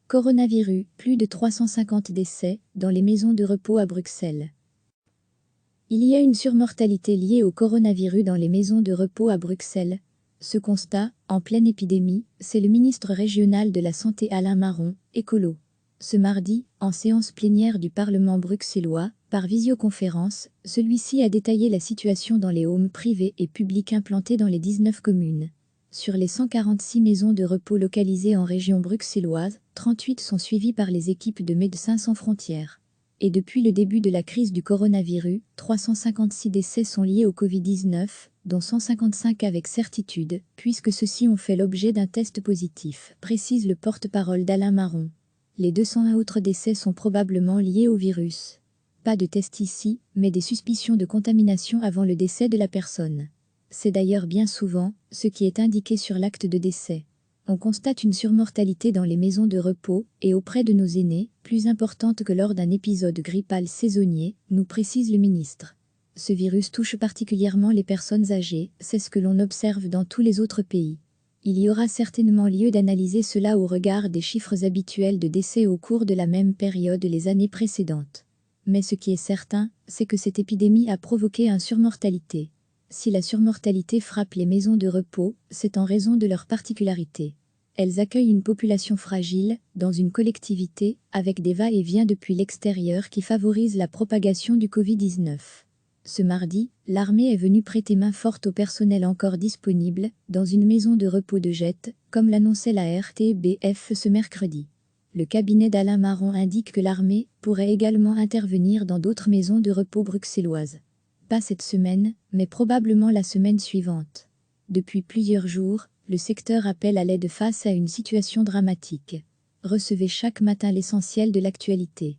Coronavirus, plus de 350 décès dans les maisons de repos à Bruxelles. Il y a une surmortalité liée au coronavirus dans les maisons de repos à Bruxelles. Ce constat, en pleine épidémie, c'est le ministre régional de la Santé Alain Marron, écolo. Ce mardi, en séance plénière du Parlement bruxellois, par visioconférence, celui-ci a détaillé la situation dans les homes privés et publics implantés dans les 19 communes. Sur les 146 maisons de repos localisées en région bruxelloise, 38 sont suivies par les équipes de Médecins sans frontières. Et depuis le début de la crise du coronavirus, 356 décès sont liés au Covid-19, dont 155 avec certitude, puisque ceux-ci ont fait l'objet d'un test positif, précise le porte-parole d'Alain Marron. Les 201 autres décès sont probablement liés au virus. Pas de test ici, mais des suspicions de contamination avant le décès de la personne. C'est d'ailleurs bien souvent ce qui est indiqué sur l'acte de décès. On constate une surmortalité dans les maisons de repos et auprès de nos aînés, plus importante que lors d'un épisode grippal saisonnier, nous précise le ministre. Ce virus touche particulièrement les personnes âgées, c'est ce que l'on observe dans tous les autres pays. Il y aura certainement lieu d'analyser cela au regard des chiffres habituels de décès au cours de la même période les années précédentes. Mais ce qui est certain, c'est que cette épidémie a provoqué une surmortalité. Si la surmortalité frappe les maisons de repos, c'est en raison de leur particularité. Elles accueillent une population fragile, dans une collectivité, avec des va-et-vient depuis l'extérieur qui favorisent la propagation du Covid-19. Ce mardi, l'armée est venue prêter main forte au personnel encore disponible, dans une maison de repos de Jette, comme l'annonçait la RTBF ce mercredi. Le cabinet d'Alain Marron indique que l'armée pourrait également intervenir dans d'autres maisons de repos bruxelloises. Pas cette semaine, mais probablement la semaine suivante. Depuis plusieurs jours, le secteur appelle à l'aide face à une situation dramatique. Recevez chaque matin l'essentiel de l'actualité.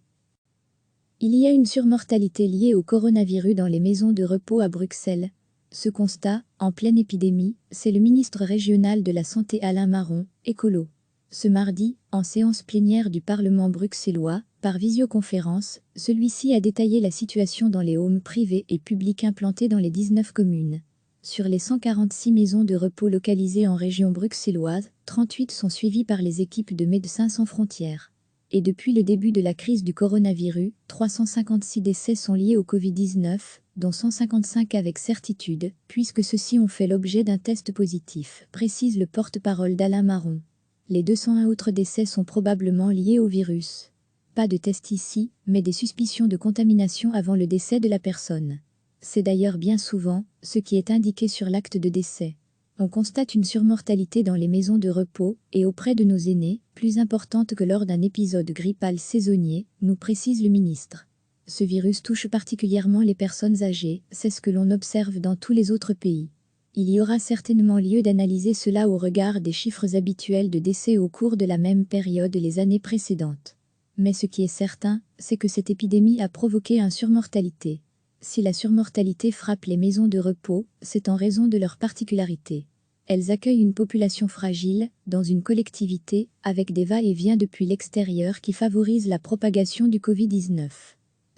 Il y a une surmortalité liée au coronavirus dans les maisons de repos à Bruxelles. Ce constat, en pleine épidémie, c'est le ministre régional de la Santé Alain Marron, écolo. Ce mardi, en séance plénière du Parlement bruxellois, par visioconférence, celui-ci a détaillé la situation dans les homes privés et publics implantés dans les 19 communes. Sur les 146 maisons de repos localisées en région bruxelloise, 38 sont suivies par les équipes de Médecins sans frontières. Et depuis le début de la crise du coronavirus, 356 décès sont liés au Covid-19, dont 155 avec certitude, puisque ceux-ci ont fait l'objet d'un test positif, précise le porte-parole d'Alain Marron. Les 201 autres décès sont probablement liés au virus. Pas de test ici, mais des suspicions de contamination avant le décès de la personne. C'est d'ailleurs bien souvent ce qui est indiqué sur l'acte de décès. On constate une surmortalité dans les maisons de repos et auprès de nos aînés, plus importante que lors d'un épisode grippal saisonnier, nous précise le ministre. Ce virus touche particulièrement les personnes âgées, c'est ce que l'on observe dans tous les autres pays. Il y aura certainement lieu d'analyser cela au regard des chiffres habituels de décès au cours de la même période les années précédentes. Mais ce qui est certain, c'est que cette épidémie a provoqué une surmortalité. Si la surmortalité frappe les maisons de repos, c'est en raison de leur particularité. Elles accueillent une population fragile, dans une collectivité, avec des va-et-vient depuis l'extérieur qui favorisent la propagation du Covid-19.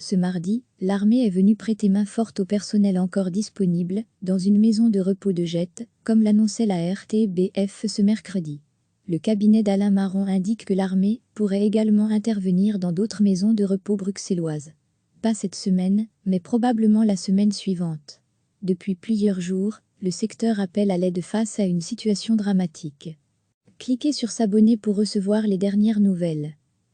Ce mardi, l'armée est venue prêter main forte au personnel encore disponible, dans une maison de repos de Jette, comme l'annonçait la RTBF ce mercredi. Le cabinet d'Alain Marron indique que l'armée pourrait également intervenir dans d'autres maisons de repos bruxelloises. Pas cette semaine, mais probablement la semaine suivante. Depuis plusieurs jours, le secteur appelle à l'aide face à une situation dramatique. Cliquez sur s'abonner pour recevoir les dernières nouvelles.